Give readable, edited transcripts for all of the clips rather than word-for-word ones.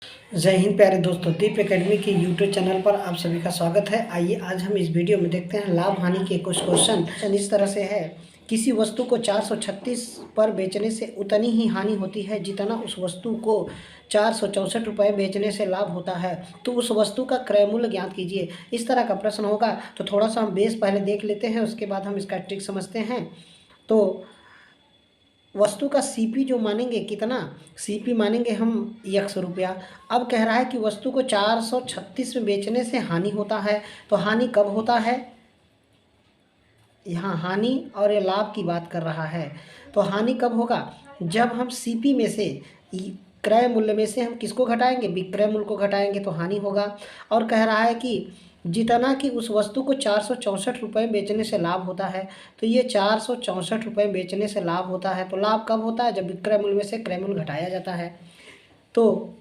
जय हिंद प्यारे दोस्तों, दीप एकेडमी के यूट्यूब चैनल पर आप सभी का स्वागत है। आइए आज हम इस वीडियो में देखते हैं लाभ हानि के कुछ क्वेश्चन। इस तरह से है, किसी वस्तु को 436 पर बेचने से उतनी ही हानि होती है जितना उस वस्तु को 464 रुपये बेचने से लाभ होता है, तो उस वस्तु का क्रय मूल्य ज्ञात कीजिए। इस तरह का प्रश्न होगा। तो थोड़ा सा हम बेस पहले देख लेते हैं, उसके बाद हम इसका ट्रिक समझते हैं। तो वस्तु का सीपी जो मानेंगे, कितना सीपी मानेंगे हम, 100 रुपया। अब कह रहा है कि वस्तु को 436 में बेचने से हानि होता है। तो हानि कब होता है? यहाँ हानि और ये लाभ की बात कर रहा है। तो हानि कब होगा? जब हम सीपी में से, क्रय मूल्य में से हम किसको घटाएंगे? विक्रय मूल्य को घटाएंगे तो हानि होगा। और कह रहा है कि जितना कि उस वस्तु को 464 रुपये बेचने से लाभ होता है, तो ये 464 रुपये बेचने से लाभ होता है। तो लाभ कब होता है? जब विक्रय मूल्य में से क्रय मूल्य घटाया जाता है। तो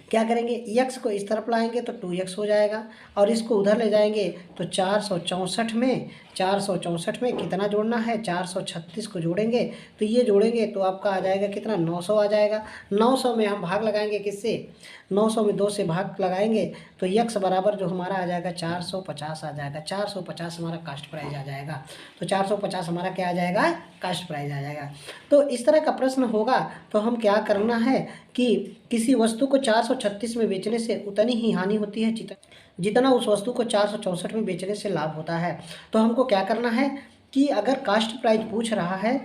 क्या करेंगे, x को इस तरफ लाएंगे तो 2x हो जाएगा, और इसको उधर ले जाएंगे तो 464 में कितना जोड़ना है? 436 को जोड़ेंगे। तो ये जोड़ेंगे तो आपका आ जाएगा कितना? 900 आ जाएगा। 900 में हम भाग लगाएंगे किससे? 900 में 2 से भाग लगाएंगे तो x बराबर जो हमारा आ जाएगा 450 आ जाएगा। 450 हमारा कास्ट प्राइस आ जाएगा। तो 450 हमारा क्या आ जाएगा? कास्ट प्राइस आ जाएगा। तो इस तरह का प्रश्न होगा तो हम क्या करना है कि किसी वस्तु को 436 में बेचने से उतनी ही हानि होती है जितना उस वस्तु को 464 में बेचने से लाभ होता है। तो हमको क्या करना है कि अगर कास्ट प्राइस पूछ रहा है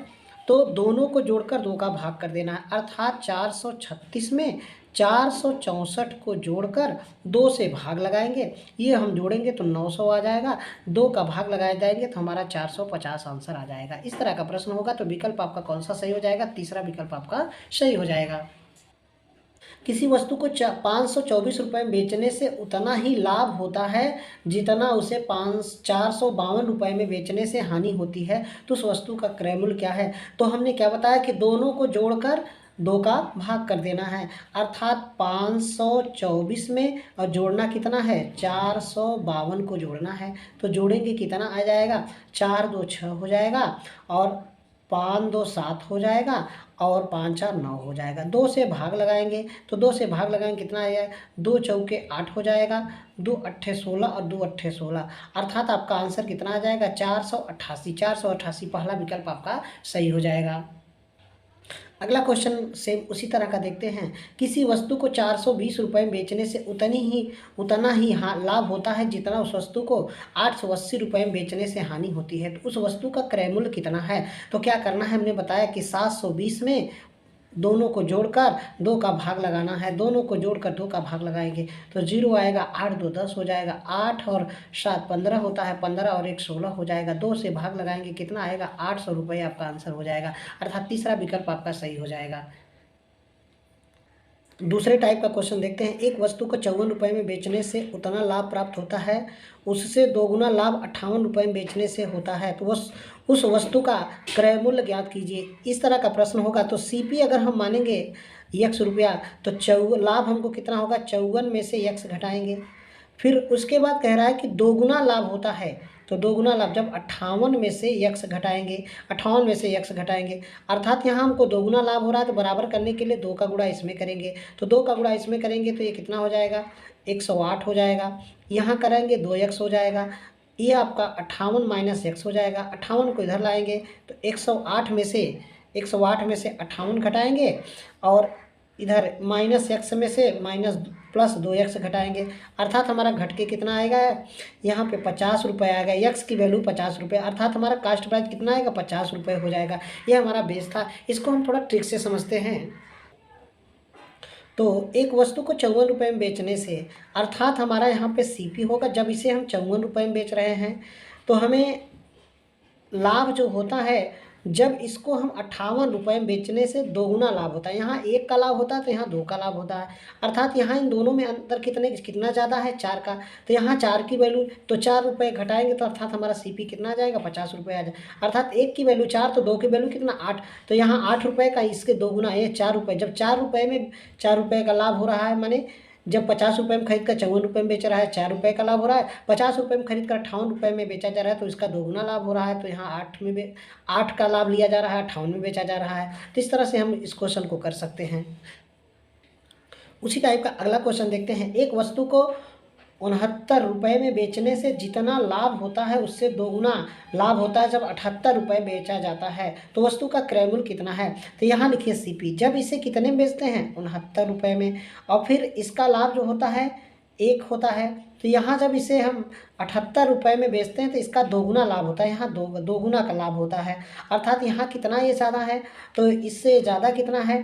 तो दोनों को जोड़कर 2 का भाग कर देना है, अर्थात 436 में 464 को जोड़कर 2 से भाग लगाएंगे। ये हम जोड़ेंगे तो 900 आ जाएगा। 2 का भाग लगाए जाएंगे तो हमारा 450 आंसर आ जाएगा। इस तरह का प्रश्न होगा। तो विकल्प आपका कौन सा सही हो जाएगा? तीसरा विकल्प आपका सही हो जाएगा। किसी वस्तु को 524 रुपये में बेचने से उतना ही लाभ होता है जितना उसे 452 रुपये में बेचने से हानि होती है, तो उस वस्तु का क्रय मूल्य क्या है? तो हमने क्या बताया कि दोनों को जोड़कर 2 का भाग कर देना है, अर्थात 524 में और जोड़ना कितना है? 452 को जोड़ना है। तो जोड़ेंगे कितना आ जाएगा? 4 2 6 हो जाएगा, और 5 2 7 हो जाएगा, और 5 4 9 हो जाएगा। 2 से भाग लगाएंगे तो 2 से भाग लगाएंगे कितना आ जाएगा? 2 चौके 8 हो जाएगा, 2 अट्ठे 16 और 2 अट्ठे 16, अर्थात आपका आंसर कितना आ जाएगा? 488। 488 पहला विकल्प आपका सही हो जाएगा। अगला क्वेश्चन सेम उसी तरह का देखते हैं। किसी वस्तु को 420 रुपये में बेचने से उतना ही लाभ होता है जितना उस वस्तु को 880 रुपये में बेचने से हानि होती है, तो उस वस्तु का क्रय मूल्य कितना है? तो क्या करना है, हमने बताया कि 720 में दोनों को जोड़कर 2 का भाग लगाना है। दोनों को जोड़कर 2 का भाग लगाएंगे तो 0 आएगा, 8 2 10 हो जाएगा, 8 और 7 15 होता है, 15 और 1 16 हो जाएगा। 2 से भाग लगाएंगे कितना आएगा? 800 रुपये आपका आंसर हो जाएगा, अर्थात तीसरा विकल्प आपका सही हो जाएगा। दूसरे टाइप का क्वेश्चन देखते हैं। एक वस्तु को 54 रुपये में बेचने से उतना लाभ प्राप्त होता है, उससे दोगुना लाभ 58 रुपये में बेचने से होता है, तो उस वस्तु का क्रय मूल्य ज्ञात कीजिए। इस तरह का प्रश्न होगा। तो सीपी अगर हम मानेंगे 100 रुपया, तो लाभ हमको कितना होगा? 54 में से x घटाएंगे। फिर उसके बाद कह रहा है कि दोगुना लाभ होता है, तो दोगुना लाभ जब 58 में से x घटाएंगे, 58 में से x घटाएंगे, अर्थात यहाँ हमको दोगुना लाभ हो रहा है तो बराबर करने के लिए 2 का गुणा इसमें करेंगे। तो 2 का गुणा इसमें करेंगे तो ये कितना हो जाएगा? 108 हो जाएगा। यहाँ करेंगे 2x हो जाएगा। ये आपका 58 माइनस x हो जाएगा। 58 को इधर लाएंगे तो 108 में से 58 घटाएंगे, और इधर माइनस x में से माइनस प्लस 2x घटाएंगे, अर्थात हमारा घट के कितना आएगा? यहाँ पे 50 रुपये आएगा। x की वैल्यू 50 रुपये, अर्थात हमारा कास्ट प्राइस कितना आएगा? 50 रुपये हो जाएगा। यह हमारा बेस था। इसको हम थोड़ा ट्रिक से समझते हैं। तो एक वस्तु को 54 रुपये में बेचने से, अर्थात हमारा यहाँ पे सीपी होगा। जब इसे हम 54 रुपये में बेच रहे हैं तो हमें लाभ जो होता है, जब इसको हम 58 रुपये में बेचने से दोगुना लाभ होता है। यहाँ 1 का लाभ होता है तो यहाँ 2 का लाभ होता है, अर्थात यहाँ इन दोनों में अंतर कितना ज़्यादा है? 4 का। तो यहाँ 4 की वैल्यू, तो 4 रुपये घटाएंगे तो अर्थात हमारा सीपी कितना आ जाएगा? 50 रुपये आ जाएगा। अर्थात 1 की वैल्यू 4 तो 2 की वैल्यू कितना? 8। तो यहाँ 8 रुपये का इसके दोगुना, ये 4 रुपये। जब 4 रुपये में 4 रुपये का लाभ हो रहा है, माने जब 50 रुपये में खरीद कर 54 रुपये में बेच रहा है, 4 रुपये का लाभ हो रहा है। 50 रुपये में खरीद कर 58 रुपये में बेचा जा रहा है तो इसका दोगुना लाभ हो रहा है। तो यहाँ 8 का लाभ लिया जा रहा है, 58 में बेचा जा रहा है। तो इस तरह से हम इस क्वेश्चन को कर सकते हैं। उसी टाइप का अगला क्वेश्चन देखते हैं। एक वस्तु को 69 में बेचने से जितना लाभ होता है उससे दोगुना लाभ होता है जब 78 रुपये बेचा जाता है, तो वस्तु का क्रय मूल्य कितना है। तो यहाँ लिखिए CP, जब इसे कितने में बेचते हैं 69 रुपये में, और फिर इसका लाभ जो होता है 1 होता है। तो यहाँ जब इसे हम 78 रुपये में बेचते हैं तो इसका दोगुना लाभ होता है, यहाँ दोगुना का लाभ होता है। अर्थात यहाँ कितना ये ज़्यादा है, तो इससे ज़्यादा कितना है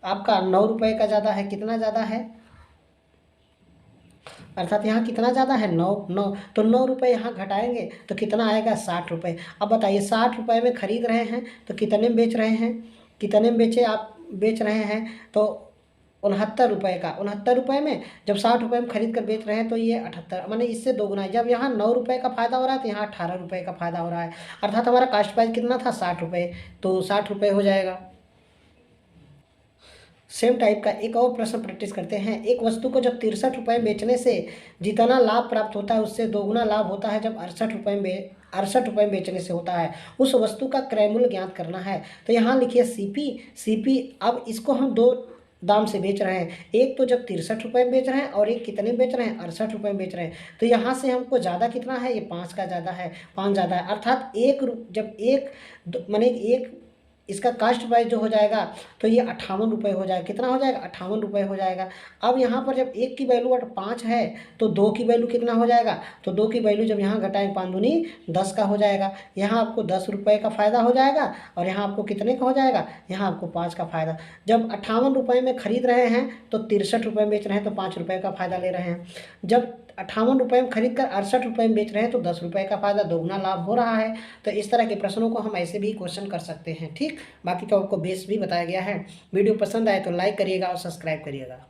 आपका 9 रुपये का ज़्यादा है। कितना ज़्यादा है, अर्थात यहाँ कितना ज़्यादा है 9। तो 9 रुपये यहाँ घटाएंगे तो कितना आएगा 60 रुपये। अब बताइए 60 रुपये में खरीद रहे हैं तो कितने में बेच रहे हैं, कितने में बेच रहे हैं तो 69 रुपये का। 69 रुपये में जब 60 रुपये में खरीद कर बेच रहे हैं तो ये 78, माने इससे दोगुना है। जब यहाँ 9 रुपये का फ़ायदा हो रहा है तो यहाँ 18 रुपये का फ़ायदा हो रहा है। अर्थात हमारा कास्ट प्राइस कितना था 60 रुपये, तो 60 रुपये हो जाएगा। सेम टाइप का एक और प्रश्न प्रैक्टिस करते हैं। एक वस्तु को जब 63 रुपये बेचने से जितना लाभ प्राप्त होता है उससे दोगुना लाभ होता है जब 68 रुपये में बेचने से होता है। उस वस्तु का क्रय मूल्य ज्ञात करना है। तो यहाँ लिखिए CP। अब इसको हम दो दाम से बेच रहे हैं, एक तो जब 63 रुपये में बेच रहे हैं और एक कितने में बेच रहे हैं 68 रुपये में बेच रहे हैं। तो यहाँ से हमको ज़्यादा कितना है, ये 5 का ज़्यादा है, 5 ज़्यादा है। अर्थात जब माने एक इसका कास्ट प्राइस जो हो जाएगा तो ये 58 रुपये हो जाएगा। कितना हो जाएगा 58 रुपये हो जाएगा। अब यहाँ पर जब एक की वैल्यू 5 है तो 2 की वैल्यू कितना हो जाएगा, तो 2 की वैल्यू जब यहाँ घटाएं 5 दूनी 10 का हो जाएगा। यहाँ आपको 10 रुपये का फ़ायदा हो जाएगा और यहाँ आपको कितने का हो जाएगा, यहाँ आपको 5 का फ़ायदा। जब 58 रुपये में खरीद रहे हैं तो 63 रुपये में बेच रहे हैं तो 5 रुपये का फ़ायदा ले रहे हैं। जब 58 रुपये में खरीद कर 68 रुपये में बेच रहे हैं तो 10 रुपये का फ़ायदा, दोगुना लाभ हो रहा है। तो इस तरह के प्रश्नों को हम ऐसे भी क्वेश्चन कर सकते हैं। ठीक, बाकी तो आपको बेस भी बताया गया है। वीडियो पसंद आए तो लाइक करिएगा और सब्सक्राइब करिएगा।